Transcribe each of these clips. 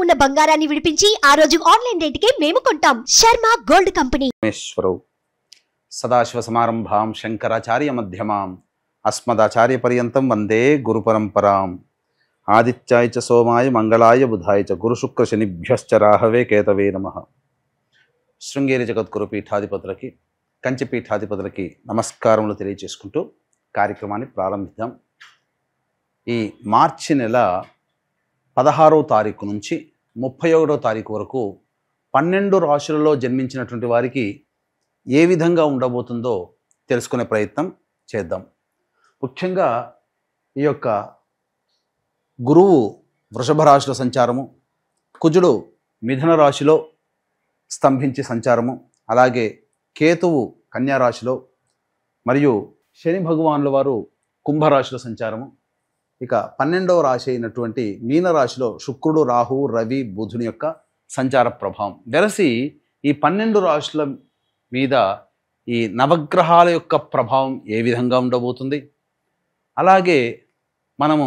ఉన్న బంగారాన్ని విడిపించి ఆ రోజు ఆన్లైన్ రేటుకే మేము కొంటాం. Sharma gold company. సదాశివ సమారంభాం శంకరాచార్య మధ్యమాం అస్మదాచార్య పర్యంతం వందే గురు పరంపరాం. ఆదిత్యాయ చ సోమాయ మంగళాయ బుధాయ చ గురు శుక్ర శనిభ్యశ్చ రాహవే కేతవే నమః. శృంగేరి జగద్గురు పీఠాధిపతులకి, కంచి పీఠాధిపతులకి నమస్కారములు తెలియజేసుకుంటూ కార్యక్రమాన్ని ప్రారంభిద్దాం. ఈ మార్చి నెల 16వ తారీఖు నుంచి 31వ తారీఖు వరకు 12 రాశులలో జన్మించినటువంటి వారికి ఏ విధంగా ఉండబోతుందో తెలుసుకునే ప్రయత్నం చేద్దాం. ముఖ్యంగా ఈ యొక్క గురువు వృషభ రాశిలో సంచారము, కుజుడు మిథున రాశిలో స్తంభించి సంచారము, అలాగే కేతువు కన్యా రాశిలో, మరియు శని భగవానుల వారు కుంభరాశిలో సంచారము. ఇక 12వ రాశి అయినటువంటి మీనరాశిలో శుక్రుడు, రాహువు, రవి, బుధుని యొక్క సంచార ప్రభావం వెరసి ఈ 12 రాశుల మీద ఈ నవగ్రహాల యొక్క ప్రభావం ఏ విధంగా ఉండబోతుంది, అలాగే మనము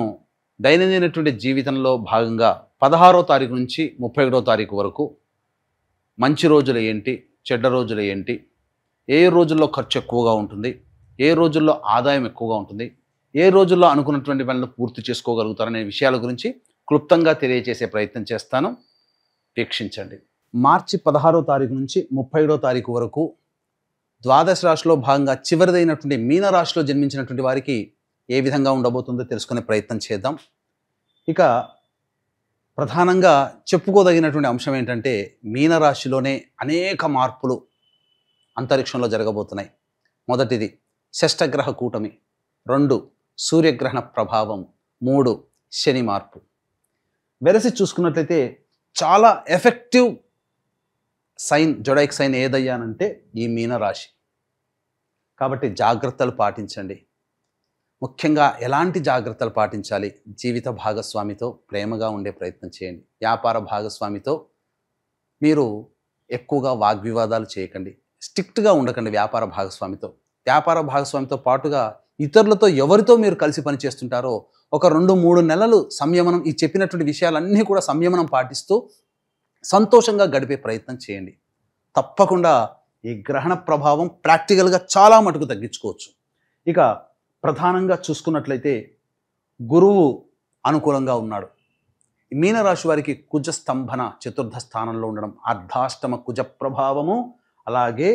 దైనందినటువంటి జీవితంలో భాగంగా 16వ తారీఖు నుంచి 31వ తారీఖు వరకు మంచి రోజులు ఏంటి, చెడ్డ రోజులు ఏంటి, ఏ రోజుల్లో ఖర్చు ఎక్కువగా ఉంటుంది, ఏ రోజుల్లో ఆదాయం ఎక్కువగా ఉంటుంది, ఏ రోజుల్లో అనుకున్నటువంటి పనులు పూర్తి చేసుకోగలుగుతారనే విషయాల గురించి క్లుప్తంగా తెలియజేసే ప్రయత్నం చేస్తాను. వీక్షించండి. మార్చి 16వ తారీఖు నుంచి 31వ తారీఖు వరకు ద్వాదశ రాశిలో భాగంగా చివరిదైనటువంటి మీనరాశిలో జన్మించినటువంటి వారికి ఏ విధంగా ఉండబోతుందో తెలుసుకునే ప్రయత్నం చేద్దాం. ఇక ప్రధానంగా చెప్పుకోదగినటువంటి అంశం ఏంటంటే మీనరాశిలోనే అనేక మార్పులు అంతరిక్షంలో జరగబోతున్నాయి. మొదటిది షష్టగ్రహ కూటమి, 2 సూర్యగ్రహణ ప్రభావం, 3 శని మార్పు. వెరసి చూసుకున్నట్లయితే చాలా ఎఫెక్టివ్ సైన్, జొడైక్ సైన్ ఏదయ్యానంటే ఈ మీనరాశి. కాబట్టి జాగ్రత్తలు పాటించండి. ముఖ్యంగా ఎలాంటి జాగ్రత్తలు పాటించాలి? జీవిత భాగస్వామితో ప్రేమగా ఉండే ప్రయత్నం చేయండి. వ్యాపార భాగస్వామితో మీరు ఎక్కువగా వాగ్వివాదాలు చేయకండి. స్ట్రిక్ట్గా ఉండకండి వ్యాపార భాగస్వామితో. వ్యాపార భాగస్వామితో పాటుగా ఇతరులతో ఎవరితో మీరు కలిసి పని చేస్తుంటారో ఒక 2-3 నెలలు సంయమనం, ఈ చెప్పినటువంటి విషయాలన్నీ కూడా సంయమనం పాటిస్తూ సంతోషంగా గడిపే ప్రయత్నం చేయండి. తప్పకుండా ఈ గ్రహణ ప్రభావం ప్రాక్టికల్గా చాలా మటుకు తగ్గించుకోవచ్చు. ఇక ప్రధానంగా చూసుకున్నట్లయితే గురువు అనుకూలంగా ఉన్నాడు. మీనరాశి వారికి కుజ స్తంభన చతుర్థ స్థానంలో ఉండడం, అర్ధాష్టమ కుజ ప్రభావము, అలాగే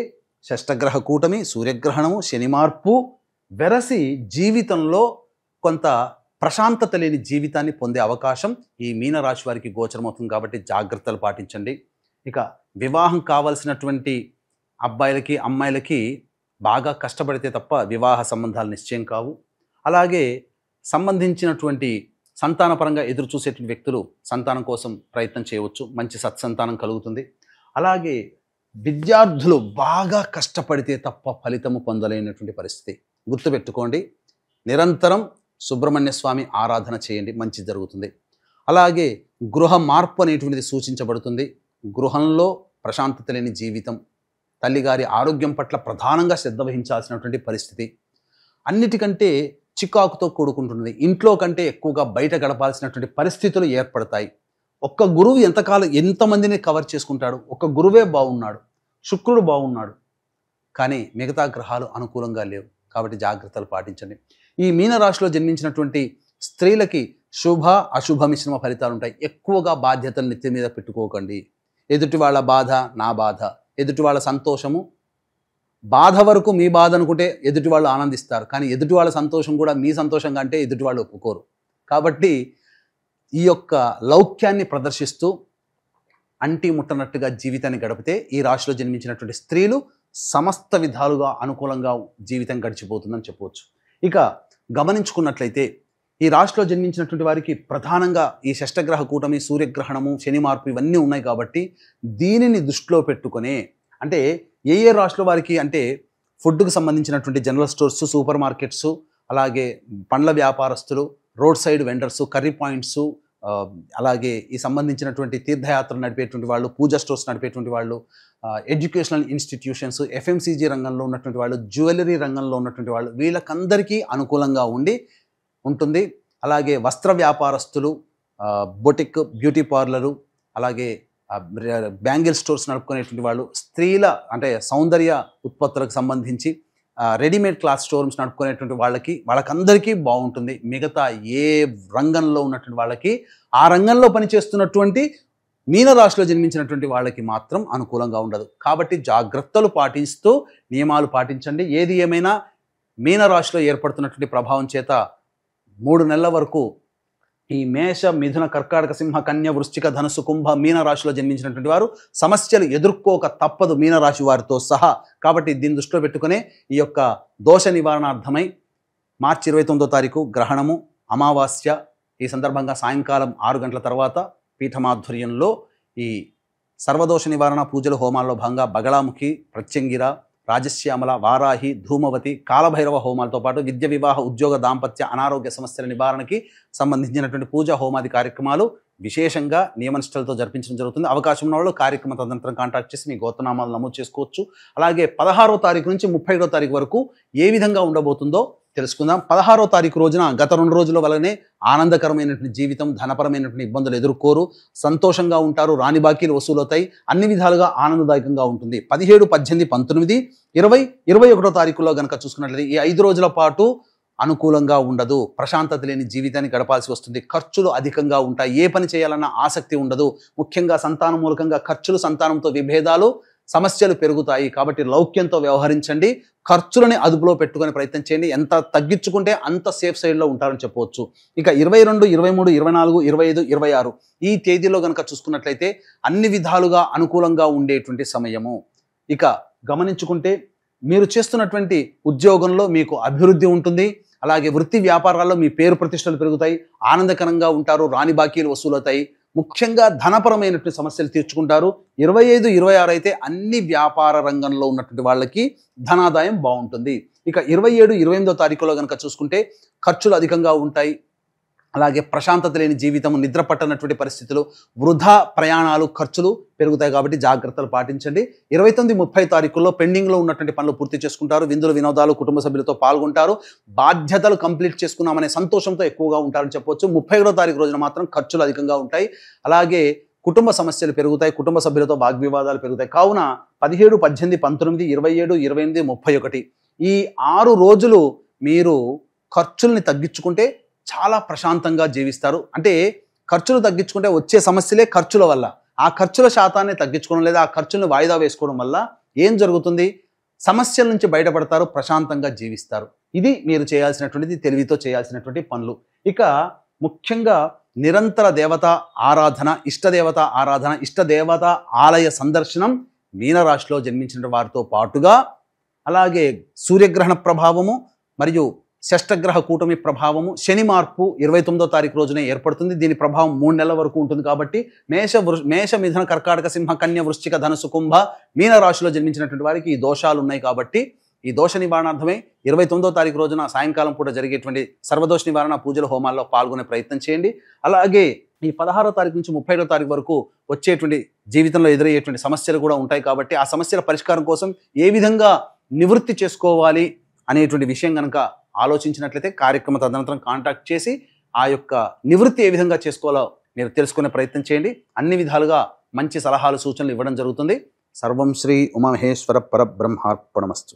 షష్టగ్రహ కూటమి, సూర్యగ్రహణము, శని మార్పు వెరసి జీవితంలో కొంత ప్రశాంతత లేని జీవితాన్ని పొందే అవకాశం ఈ మీనరాశి వారికి గోచరమవుతుంది. కాబట్టి జాగ్రత్తలు పాటించండి. ఇక వివాహం కావాల్సినటువంటి అబ్బాయిలకి, అమ్మాయిలకి బాగా కష్టపడితే తప్ప వివాహ సంబంధాలు నిశ్చయం కావు. అలాగే సంబంధించినటువంటి సంతానపరంగా ఎదురు చూసేటువంటి వ్యక్తులు సంతానం కోసం ప్రయత్నం చేయవచ్చు, మంచి సత్సంతానం కలుగుతుంది. అలాగే విద్యార్థులు బాగా కష్టపడితే తప్ప ఫలితము పొందలేనటువంటి పరిస్థితి. గుర్తుపెట్టుకోండి, నిరంతరం సుబ్రహ్మణ్య స్వామి ఆరాధన చేయండి, మంచి జరుగుతుంది. అలాగే గృహ మార్పు అనేటువంటిది సూచించబడుతుంది. గృహంలో ప్రశాంతత లేని జీవితం, తల్లిగారి ఆరోగ్యం పట్ల ప్రధానంగా శ్రద్ధ వహించాల్సినటువంటి పరిస్థితి, అన్నిటికంటే చికాకుతో కూడుకుంటున్నది. ఇంట్లో కంటే ఎక్కువగా బయట గడపాల్సినటువంటి పరిస్థితులు ఏర్పడతాయి. ఒక్క గురువు ఎంతమందిని కవర్ చేసుకుంటాడు? ఒక్క గురువే బాగున్నాడు, శుక్రుడు బాగున్నాడు, కానీ మిగతా గ్రహాలు అనుకూలంగా లేవు. కాబట్టి జాగ్రత్తలు పాటించండి. ఈ మీనరాశిలో జన్మించినటువంటి స్త్రీలకి శుభ అశుభ మిశ్రమ ఫలితాలు ఉంటాయి. ఎక్కువగా బాధ్యతలు నెత్తి మీద పెట్టుకోకండి. ఎదుటి వాళ్ళ బాధ నా బాధ, ఎదుటి వాళ్ళ సంతోషము బాధ వరకు మీ బాధ అనుకుంటే ఎదుటి వాళ్ళు ఆనందిస్తారు, కానీ ఎదుటి వాళ్ళ సంతోషం కూడా మీ సంతోషంగా అంటే ఎదుటి వాళ్ళు ఒప్పుకోరు. కాబట్టి ఈ యొక్క లౌక్యాన్ని ప్రదర్శిస్తూ అంటి ముట్టనట్టుగా జీవితాన్ని గడిపితే ఈ రాశిలో జన్మించినటువంటి స్త్రీలు సమస్త విధాలుగా అనుకూలంగా జీవితం గడిచిపోతుందని చెప్పవచ్చు. ఇక గమనించుకున్నట్లయితే ఈ రాశిలో జన్మించినటువంటి వారికి ప్రధానంగా ఈ షష్టగ్రహ కూటమి, సూర్యగ్రహణము, శని మార్పు ఇవన్నీ ఉన్నాయి. కాబట్టి దీనిని దృష్టిలో పెట్టుకునే, అంటే ఏ రాశిలో వారికి అంటే ఫుడ్కు సంబంధించినటువంటి జనరల్ స్టోర్స్, సూపర్ మార్కెట్స్, అలాగే పండ్ల వ్యాపారస్తులు, road side vendors, curry points, అలాగే ఈ సంబంధించినటువంటి తీర్థయాత్రలు నడిపేటువంటి వాళ్ళు, పూజా స్టోర్స్ నడిపేటువంటి వాళ్ళు, ఎడ్యుకేషనల్ ఇన్స్టిట్యూషన్స్, ఎఫ్ఎంసీజీ రంగంలో ఉన్నటువంటి వాళ్ళు, జ్యువెలరీ రంగంలో ఉన్నటువంటి వాళ్ళు, వీళ్ళకందరికీ అనుకూలంగా ఉంటుంది. అలాగే వస్త్ర వ్యాపారస్తులు, బొటిక్, బ్యూటీ పార్లరు, అలాగే బ్యాంగిల్ స్టోర్స్ నడుపుకునేటువంటి వాళ్ళు, స్త్రీల అంటే సౌందర్య ఉత్పత్తులకు సంబంధించి రెడీమేడ్ క్లాత్ స్టోర్స్ నడుపుకునేటువంటి వాళ్ళకందరికీ బాగుంటుంది. మిగతా ఏ రంగంలో ఉన్నటువంటి వాళ్ళకి, ఆ రంగంలో పనిచేస్తున్నటువంటి మీనరాశిలో జన్మించినటువంటి వాళ్ళకి మాత్రం అనుకూలంగా ఉండదు. కాబట్టి జాగ్రత్తలు పాటిస్తూ నియమాలు పాటించండి. ఏది ఏమైనా మీనరాశిలో ఏర్పడుతున్నటువంటి ప్రభావం చేత 3 నెలల వరకు ఈ మేష, మిథున, కర్కాటక, సింహ, కన్య, వృశ్చిక, ధనుసు, కుంభ, మీనరాశిలో జన్మించినటువంటి వారు సమస్యలు ఎదుర్కోక తప్పదు, మీనరాశి వారితో సహా. కాబట్టి దీన్ని దృష్టిలో పెట్టుకునే ఈ యొక్క దోష నివారణార్థమై మార్చి 29వ తారీఖు గ్రహణము, అమావాస్య. ఈ సందర్భంగా సాయంకాలం 6 గంటల తర్వాత పీఠమాధ్వర్యంలో ఈ సర్వదోష నివారణ పూజల హోమాల్లో భాగంగా బగళాముఖి, ప్రత్యంగిర, రాజశ్యామల, వారాహి, ధూమవతి, కాలభైరవ హోమాలతో పాటు విద్య, వివాహ, ఉద్యోగ, దాంపత్య, అనారోగ్య సమస్యల నివారణకి సంబంధించినటువంటి పూజా హోమాది కార్యక్రమాలు విశేషంగా నియమనిష్టలతో జరిపించడం జరుగుతుంది. అవకాశం ఉన్న వాళ్ళు కార్యక్రమ తదనంతరం కాంటాక్ట్ చేసి మీ గోత్రనామాలు నమోదు చేసుకోవచ్చు. అలాగే 16వ తారీఖు నుంచి 31వ తారీఖు వరకు ఏ విధంగా ఉండబోతుందో తెలుసుకుందాం. 16వ తారీఖు రోజున గత 2 రోజుల వలనే ఆనందకరమైనటువంటి జీవితం, ధనపరమైనటువంటి ఇబ్బందులు ఎదుర్కోరు, సంతోషంగా ఉంటారు, రాని బాకీలు వసూలవుతాయి, అన్ని విధాలుగా ఆనందదాయకంగా ఉంటుంది. 17, 18, 19, 20, 21వ తారీఖులో కనుక చూసుకున్నట్లయితే ఈ 5 రోజుల పాటు అనుకూలంగా ఉండదు. ప్రశాంతత లేని జీవితాన్ని గడపాల్సి వస్తుంది. ఖర్చులు అధికంగా ఉంటాయి. ఏ పని చేయాలన్న ఆసక్తి ఉండదు. ముఖ్యంగా సంతానం మూలకంగా ఖర్చులు, సంతానంతో విభేదాలు, సమస్యలు పెరుగుతాయి. కాబట్టి లౌక్యంతో వ్యవహరించండి. ఖర్చులని అదుపులో పెట్టుకునే ప్రయత్నం చేయండి. ఎంత తగ్గించుకుంటే అంత సేఫ్ సైడ్లో ఉంటారని చెప్పవచ్చు. ఇక 22, 23, 24, 25, 26 ఈ తేదీలో కనుక చూసుకున్నట్లయితే అన్ని విధాలుగా అనుకూలంగా ఉండేటువంటి సమయము. ఇక గమనించుకుంటే మీరు చేస్తున్నటువంటి ఉద్యోగంలో మీకు అభివృద్ధి ఉంటుంది. అలాగే వృత్తి వ్యాపారాల్లో మీ పేరు ప్రతిష్టలు పెరుగుతాయి, ఆనందకరంగా ఉంటారు, రాని బాకీలు వసూలవుతాయి. ముఖ్యంగా ధనపరమైనటువంటి సమస్యలు తీర్చుకుంటారు. 25, 26 అయితే అన్ని వ్యాపార రంగంలో ఉన్నటువంటి వాళ్ళకి ధనాదాయం బాగుంటుంది. ఇక 27, 28వ తారీఖులో కనుక చూసుకుంటే ఖర్చులు అధికంగా ఉంటాయి. అలాగే ప్రశాంతత లేని జీవితం, నిద్ర పట్టనటువంటి పరిస్థితులు, వృధా ప్రయాణాలు, ఖర్చులు పెరుగుతాయి. కాబట్టి జాగ్రత్తలు పాటించండి. 29, 30 తారీఖుల్లో పెండింగ్లో ఉన్నటువంటి పనులు పూర్తి చేసుకుంటారు. విందులు, వినోదాలు, కుటుంబ సభ్యులతో పాల్గొంటారు. బాధ్యతలు కంప్లీట్ చేసుకున్నామనే సంతోషంతో ఎక్కువగా ఉంటారని చెప్పవచ్చు. 31వ తారీఖు రోజున మాత్రం ఖర్చులు అధికంగా ఉంటాయి. అలాగే కుటుంబ సమస్యలు పెరుగుతాయి, కుటుంబ సభ్యులతో వాగ్వివాదాలు పెరుగుతాయి. కావున 17, 18, 19, 27, 28, 31 ఈ 6 రోజులు మీరు ఖర్చుల్ని తగ్గించుకుంటే చాలా ప్రశాంతంగా జీవిస్తారు. అంటే ఖర్చులు తగ్గించుకుంటే వచ్చే సమస్యలే ఖర్చుల వల్ల. ఆ ఖర్చుల శాతాన్ని తగ్గించుకోవడం లేదా ఆ ఖర్చులను వాయిదా వేసుకోవడం వల్ల ఏం జరుగుతుంది? సమస్యల నుంచి బయటపడతారు, ప్రశాంతంగా జీవిస్తారు. ఇది మీరు చేయాల్సినటువంటిది, తెలివితో చేయాల్సినటువంటి పనులు. ఇక ముఖ్యంగా నిరంతర దేవతా ఆరాధన, ఇష్టదేవత ఆరాధన, ఇష్టదేవత ఆలయ సందర్శనం మీనరాశిలో జన్మించిన వారితో పాటుగా, అలాగే సూర్యగ్రహణ ప్రభావము మరియు షష్టగ్రహ కూటమి ప్రభావము, శని మార్పు 29వ తారీఖు రోజునే ఏర్పడుతుంది. దీని ప్రభావం 3 నెలల వరకు ఉంటుంది. కాబట్టి మేష, మిథున, కర్కాటక, సింహ, కన్య, వృశ్చిక, ధనుసు, కుంభ, మీన రాశిలో జన్మించినటువంటి వారికి ఈ దోషాలు ఉన్నాయి. కాబట్టి ఈ దోష నివారణార్థమై 29వ తారీఖు రోజున సాయంకాలం పూట జరిగేటువంటి సర్వదోష నివారణ పూజల హోమాల్లో పాల్గొనే ప్రయత్నం చేయండి. అలాగే ఈ 16వ తారీఖు నుంచి 30వ తారీఖు వరకు వచ్చేటువంటి జీవితంలో ఎదురయ్యేటువంటి సమస్యలు కూడా ఉంటాయి. కాబట్టి ఆ సమస్యల పరిష్కారం కోసం ఏ విధంగా నివృత్తి చేసుకోవాలి అనేటువంటి విషయం కనుక ఆలోచించినట్లయితే కార్యక్రమ తదనంతరం కాంటాక్ట్ చేసి ఆ యొక్క నివృత్తి ఏ విధంగా చేసుకోవాలో మీరు తెలుసుకునే ప్రయత్నం చేయండి. అన్ని విధాలుగా మంచి సలహాలు, సూచనలు ఇవ్వడం జరుగుతుంది. సర్వం శ్రీ ఉమామహేశ్వర పరబ్రహ్మార్పణమస్తు.